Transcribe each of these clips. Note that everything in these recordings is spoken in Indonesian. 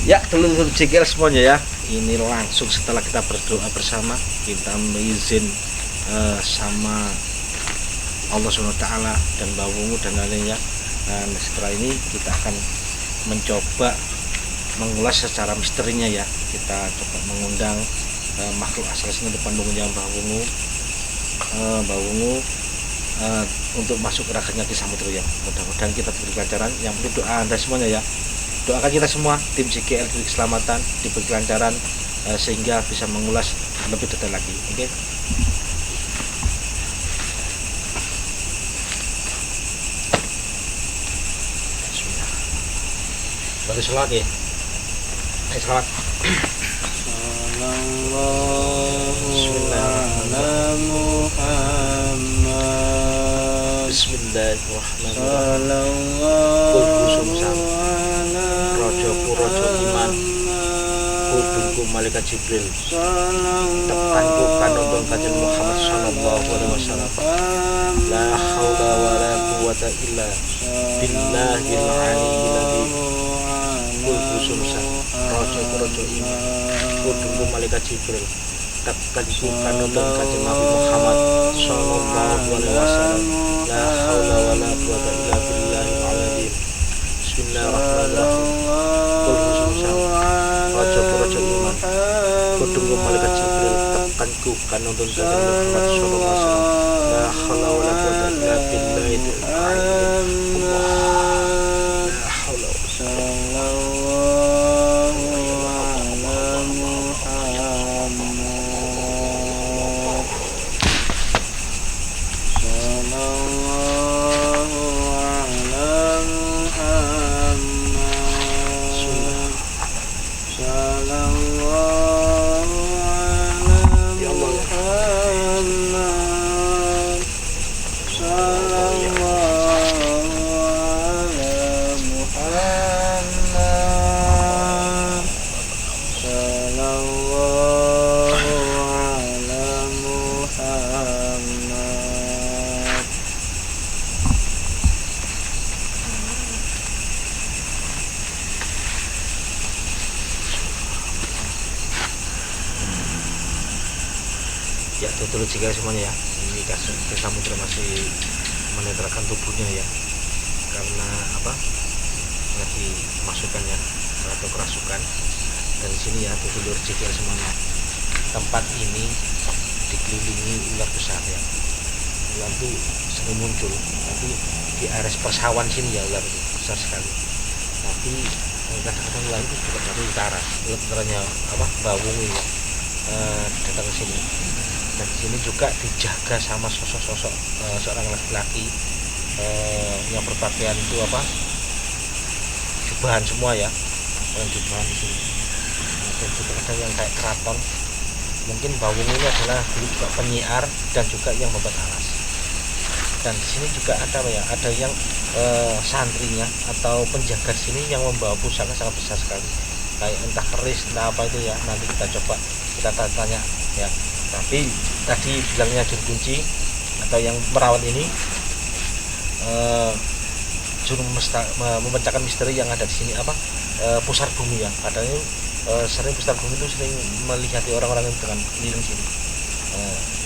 Ya, telur jengkel semuanya ya. Ini langsung setelah kita berdoa bersama, kita izin sama Allah SWT dan Mbah Wungu dan lainnya. Dan setelah ini kita akan mencoba mengulas secara misterinya ya. Kita coba mengundang makhluk asal sini depan Bandungnya Mbah Wungu, untuk masuk ke raganya Ki Samudro ya. Mudah-mudahan kita diberi kelancaran. Yang penting doa Anda semuanya ya. Doakan kita semua tim JGL diberi keselamatan, diberi kelancaran, sehingga bisa mengulas lebih detail lagi. Oke. Bismillah. Baru sholat ya. Ayo sholat. Bismillahirrahmanirrahim. Rojo iman kudungku malaikat Jibril tepanku kanobang kajian Muhammad sallallahu alaihi wasallam. La haula wa la quwata illa billahil aliyyil azim. Rojo iman kudungku malaikat Jibril tepanku kanobang kajian Nabi Muhammad sallallahu alaihi wasallam. La haula wa la quwata illa billahil azim. Bismillahirrahmanirrahim. Rojo iman kudungku malaikat Jibril tekanku kanondon kajian Muhammad sallallahu alaihi wasallam. La haula wa la quwata illa billahil aliyyil azim. La haula ya, tutup jika semuanya ya. ke samudra masih menetralkan tubuhnya ya, karena apa, lagi masukan ya atau kerasukan. Dan sini ya dulur JKL semuanya, tempat ini dikelilingi ular besar ya. Ular itu sering muncul, tapi di area persawahan sini ya ular itu besar sekali. Tapi kadang-kadang ular itu juga dari utara, ularnya apa, bawung ya, datang ke sini. Dan di sini juga dijaga sama sosok-sosok seorang laki-laki yang berpakaian itu apa, jubahan semua ya, yang jubahan di sini. Dan juga ada yang kayak keraton. Mungkin bawung ini adalah dulu juga penyiar dan juga yang membuat alas. Dan di sini juga ada ya, ada yang santrinya atau penjaga sini yang membawa pusaka sangat besar sekali, kayak entah keris entah apa itu ya. Nanti kita coba kita tanya ya. Tapi tadi bilangnya juru kunci atau yang merawat ini juru memecahkan misteri yang ada di sini apa, pusar bumi ya. Katanya sering pusar bumi itu sering melihat orang-orang yang dengan keliling sini.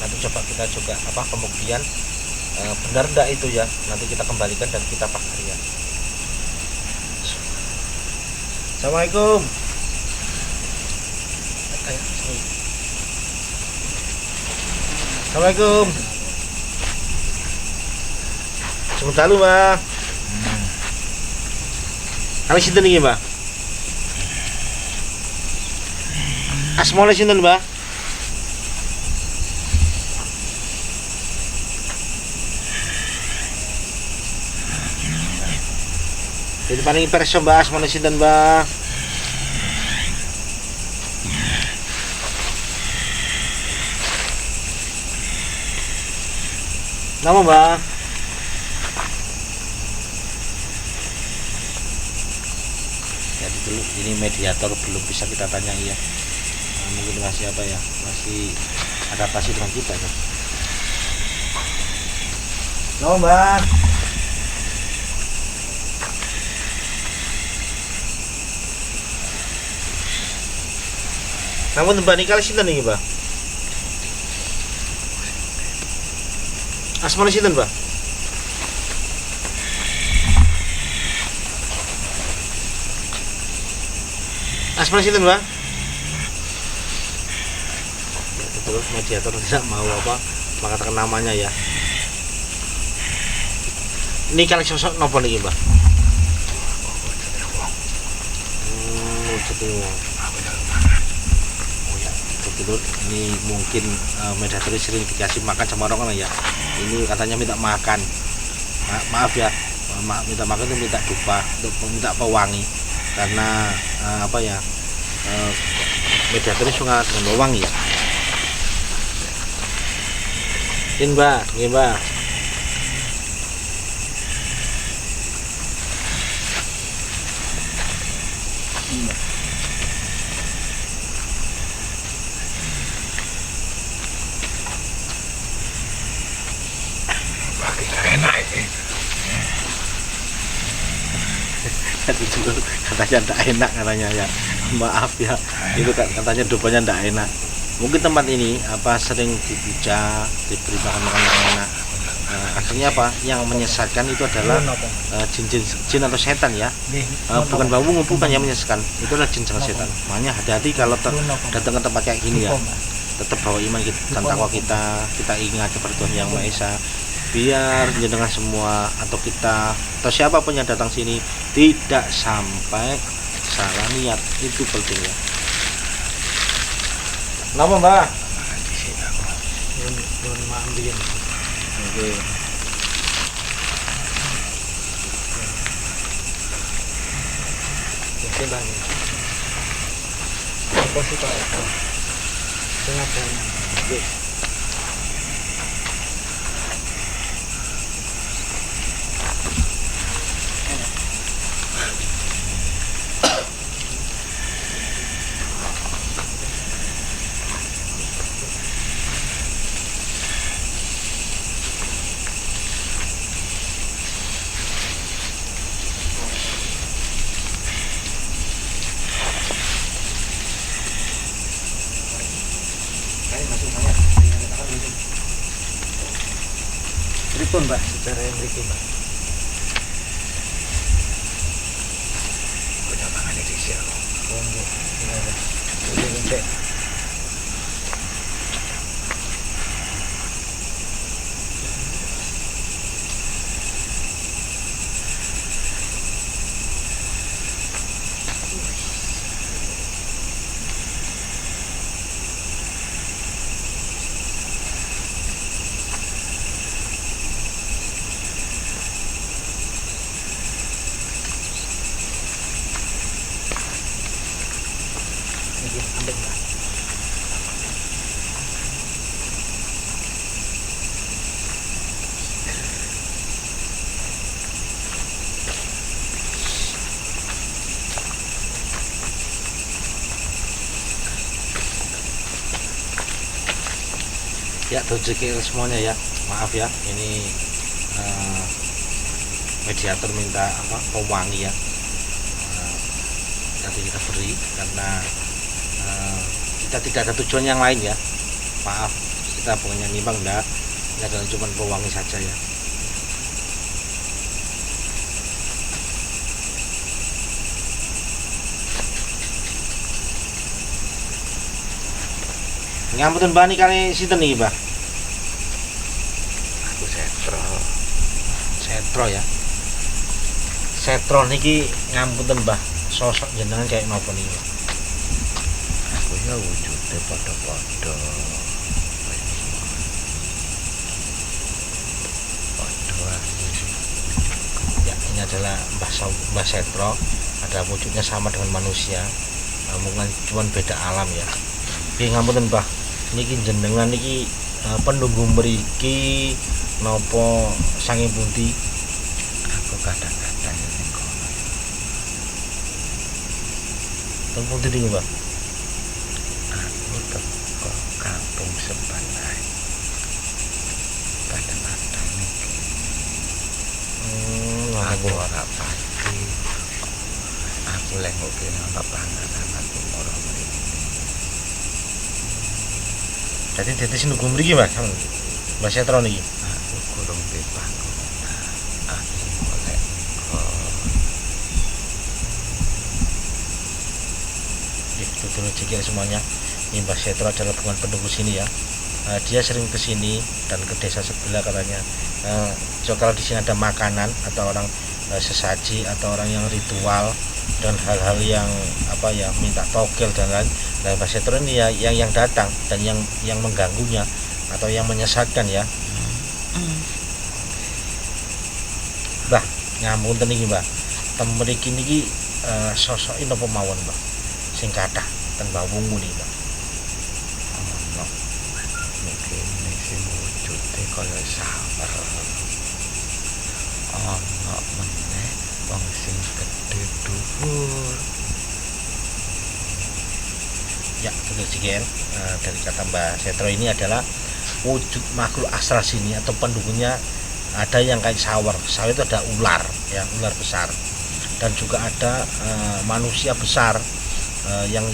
Nanti coba kita juga apa, pembuktian benar enggak itu ya, nanti kita kembalikan dan kita pakar ya. Assalamualaikum. Assalamualaikum. Sebentar lu, Mbak. Kali sinten iki, Mbak? Asmane sinten, Mbak? Jadi paling perso, Mbak, asmane sinten, Mbak? Nama, Mbak? Jadi dulu ini mediator belum bisa kita tanya ya. Mungkin masih apa ya, masih adaptasi dengan kita ya. Nama, Mbak? Namun Mbak Nikal sinten iki, Mbak? Asmane sinten, Mbak? Asmane sinten, Mbak? Ya, terus mediator tidak mau apa mengatakan namanya ya. Ini kali sosok nopo niki, Mbak? Dulu ini mungkin mediator sering dikasih makan sama orang ya. Ini katanya minta makan. Maaf ya, minta makan itu minta dupa, untuk minta pewangi, karena apa ya, mediator suka dengan pewangi ya. Ini, Mbak, ini, Mbak. Katanya tidak enak katanya ya, maaf ya, itu katanya dupanya tidak enak. Mungkin tempat ini apa sering dipuja, diberi makan yang enak. Akhirnya apa yang menyesatkan itu adalah jin atau setan ya, bukan bawung, bukan yang menyesatkan, itu adalah jin sama setan. Makanya hati-hati kalau datang ke tempat kayak gini ya, tetap bawa iman kita dan takwa kita ingat kepada Tuhan Yang Maha Esa, biar jenengan semua atau kita atau siapapun yang datang sini tidak sampai salah niat, itu penting ya. Kenapa, Mbak? Oke. Oke, Bang. Apa sih, Pak? Kenapa? Oke. Masuk banyak. Pripun Mbak secara mriki Mbak? Punya mangan iki sih aku. Oh nggih. Nggih. Nggih, ambil Mbak. Ya rezeki semuanya ya, maaf ya ini eh, mediator minta apa pewangi ya. Nanti kita beri karena kita tidak ada tujuan yang lain ya, maaf kita bukannya nimbang enggak, ini adalah cuma pewangi saja ya. Ngapunten Mbah nih kali sinten niki Mbah? Aku setro. Setro ya. Setro niki ngapunten Mbah, sosok jenengan kayak napa niki Mbah? Aku ya wujudnya padha-padha. Padha Ya, ini adalah Mbah Setro, ada wujudnya sama dengan manusia, mungkin cuma beda alam ya. Oke, ngapunten Mbah, niki jenengan niki penunggu mriki napa saking pundi? aku kadang-kadang ning kono. Teng pundi niki Mbah? Aku teko kampung sebelah. Kadang-kadang iki aku ora pati. Aku lek ngopi nang panganan aku ora mriki. Jadi sing nunggu mriki Mbah, Mbah Setro niki. Aku kurang di panggonan. Aku golek Itu rezeki semuanya. Ini Mbah Setro adalah bukan penduduk sini ya. Dia sering ke sini dan ke desa sebelah katanya. So kalau di sini ada makanan atau orang sesaji atau orang yang ritual dan hal-hal yang apa ya minta togel dan lain. Nah, Mbah Setro ini ya yang datang dan yang mengganggunya atau yang menyesatkan ya. Mbah, ngapunten niki Mbah. Tem mriki niki sosok napa mawon Mbah? Sing kathah ten Mbah Wungu niki Mbah. ono mungkin sing wujude kaya sawer. Ono meneh wong sing gedhe dhuwur. Ya, betul Jigen. Dari kata Mbah Setro ini adalah wujud makhluk astral sini atau penduduknya ada yang kayak sawer. Sawer itu ada ular, ya ular besar, dan juga ada manusia besar yang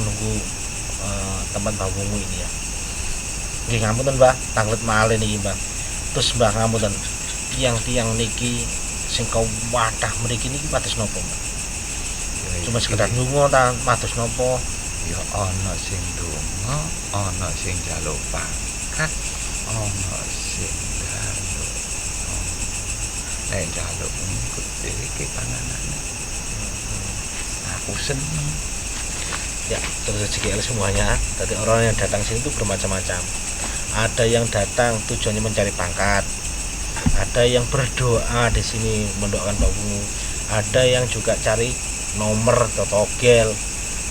nunggu tempat Mbah Wungu ini ya. Nggih ngapunten Mbah, tanglet malih niki Mbah. Terus Mbah ngapunten, tiang-tiang niki sing wadah mriki niki mados napa Mbah? Cuma sekedar ndonga ta mados napa? Ya ana sing donga, ana sing njaluk pangkat, ana sing njaluk. Nek njaluk ikut iki panganane. Aku seneng. Ya, terus rezeki semuanya. Tadi orang yang datang sini itu bermacam-macam. Ada yang datang tujuannya mencari pangkat, ada yang berdoa di sini mendoakan Mbah Wungu, ada yang juga cari nomor atau togel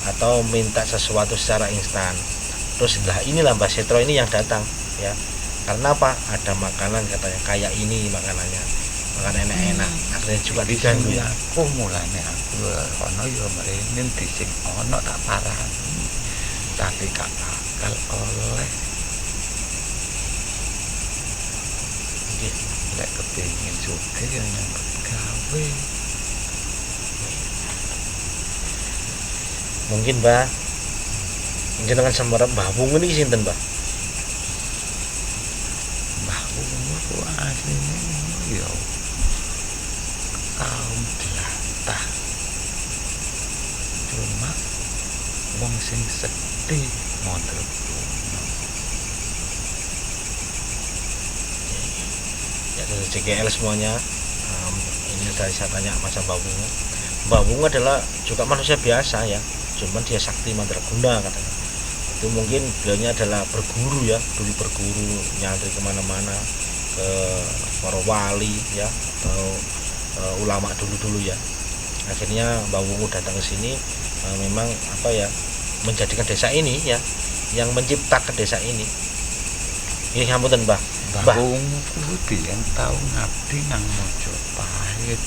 atau minta sesuatu secara instan. Terus lah inilah Mbah Setro ini yang datang ya. Karena apa? Ada makanan katanya kayak ini makanannya, makanan enak-enak. Artinya juga diganggu ya. Aku mulane aku ono ya mrene di sing ono tak parani. Tapi gak bakal oleh. Nggih. Lek kepengin sugih ya nyambut gawe. Mungkin Mbah jenengan sama Mbah Wungu ini sinten Mbah? Mbah bawungmu ku asline ngono ya kaum jelatah. Cuma wong sing sedih mondrok kuno. Ya dari CGL semuanya. Ini tadi saya tanya masa Mbak Wungu. Mbak Wungu adalah juga manusia biasa ya, cuman dia sakti mandraguna katanya. Itu mungkin beliaunya adalah berguru ya, dulu berguru nyantri kemana-mana ke para wali ya, atau ulama dulu ya. Akhirnya Mbak Wungu datang ke sini, memang apa ya, menjadikan desa ini ya, yang menciptakan desa ini. Ini ngapunten Mbah. Bawungmu ku biyen tau ngabdi nang Mojopahit.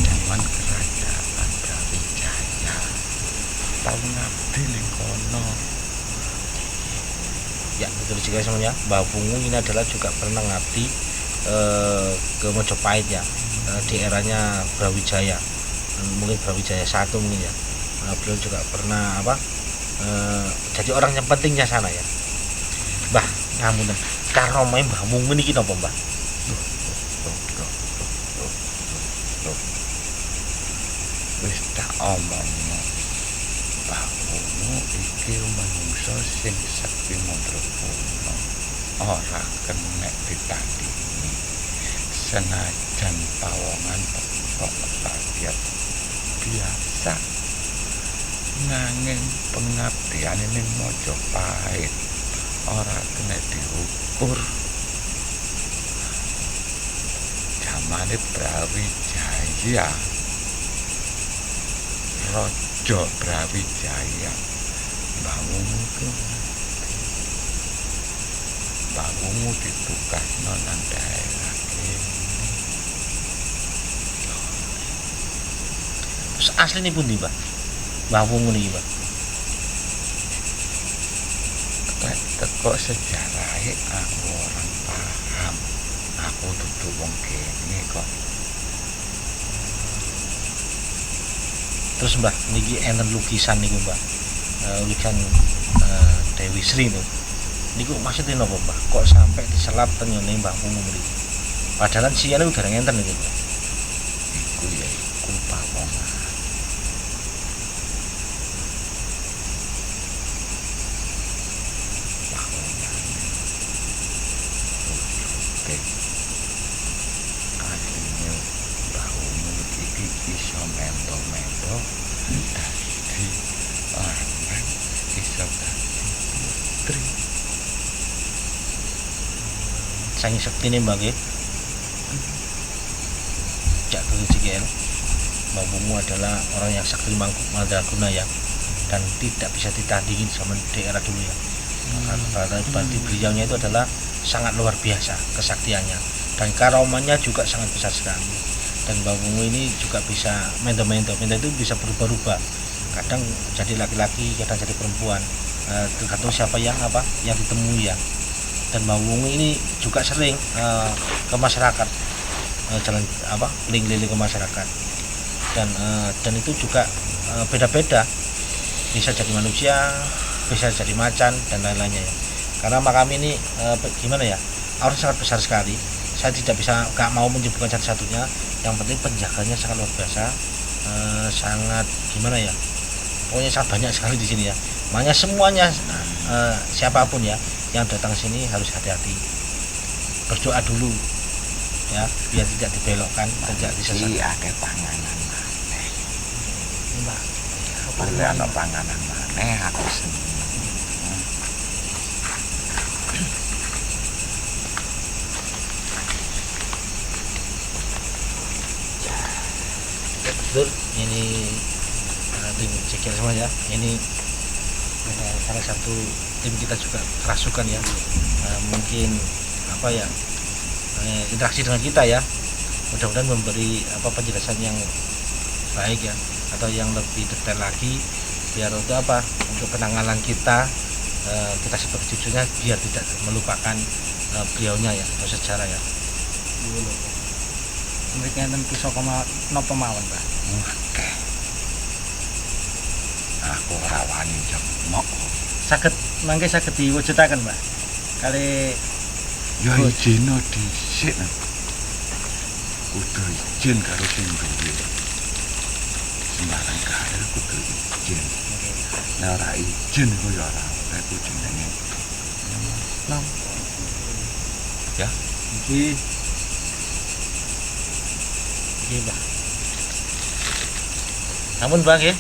Zaman kerajaan Brawijaya. Tau ngabdi ning kono. Ya betul juga semuanya. Mbah Wungu ini adalah juga pernah ngabdi ke Mojopahit ya, di eranya Brawijaya, mungkin Brawijaya 1 mungkin ya. Beliau juga pernah apa, jadi orang yang pentingnya sana ya. Mbah, ngapunten, karomai Mbah Wungu niki napa, Mbah? Wis tak omongno. Bawungmu iki manungsa sing sakti mandraguna. Ora kena ditandingi. Senajan pawongan kok rakyat biasa. Nanging pengabdiane ning Mojopahit ora kena diukur. Zamane Brawijaya, Raja Brawijaya, Bawungmu ditukasno nang daerah kene. Terus asline pundi, Mbah? Mbah Wungu niki, Mbah. Teko sejarahe aku orang paham. Aku dudu wong kene kok. Terus Mbah, niki enten lukisan niku, Mbah. Lukisan Dewi Sri niku. Niku maksudnya napa, Mbah? Kok sampai diselap teng ngene Mbah Wungu mriki? Padahal siyane udah ngenten niku. Iku ya iku pawongan. Aslinya bawungmu iki iso mento-mento dadi lanang, iso dadi putri. Saking sektine Mbah nggih. Jak dulu CGL. Mbah Wungu adalah orang yang sakti mandraguna ya, dan tidak bisa ditandingin sama daerah dulu ya. Berarti beliaunya itu adalah sangat luar biasa kesaktiannya, dan karomanya juga sangat besar sekali. Dan Mbah Wungu ini juga bisa mento itu bisa berubah-ubah, kadang jadi laki-laki, kadang jadi perempuan, tergantung siapa yang ditemui ya. Dan Mbah Wungu ini juga sering ke masyarakat, jalan keliling-keliling ke masyarakat, dan itu juga beda-beda, bisa jadi manusia, bisa jadi macan dan lain-lainnya ya. Karena makam ini gimana ya, harus sangat besar sekali. Saya nggak mau menyebutkan satu-satunya. Yang penting penjaganya sangat luar biasa, sangat gimana ya, pokoknya sangat banyak sekali di sini ya. Makanya semuanya siapapun ya yang datang sini harus hati-hati, berdoa dulu ya, biar tidak dibelokkan, tidak disesatkan. Iya, akeh panganan maneh. Mbak. Boleh ana panganan maneh aku seneng. Betul, ini tim CGL semua ya. Ini salah satu tim kita juga kerasukan ya. Mungkin apa ya, interaksi dengan kita ya. Mudah-mudahan memberi penjelasan yang baik ya, atau yang lebih detail lagi, biar untuk untuk penanganan kita sebagai cucunya biar tidak melupakan beliaunya ya, atau sejarah ya. Mereka enten kisah napa mawon, Pak? Oke. Aku ora wani jemok. Saged mangke saged diwujudaken, Pak. kali Ya izino dhisik. Kudu izin karo sing duwe. Sembarang kae kudu izin. Nek ora izin iku ya ora oleh ku jenenge. Nom. Ya, iki Mbah. Namun Mbah nggih,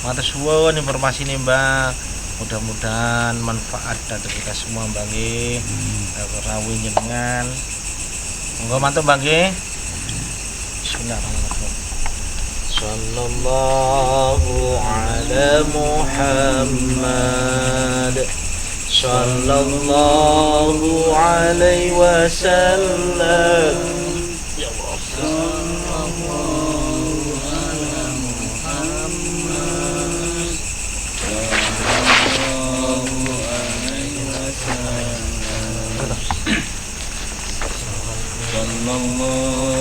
matur suwun informasi ini Mbah. Mudah-mudahan manfaat untuk kita semua Mbah nggih. Rawuh jenengan. Monggo mantep Mbah nggih. Bismillahirrahmanirrahim. Sallallahu ala Muhammad. Sallallahu alaihi wasallam. Ya Allah. sallallahu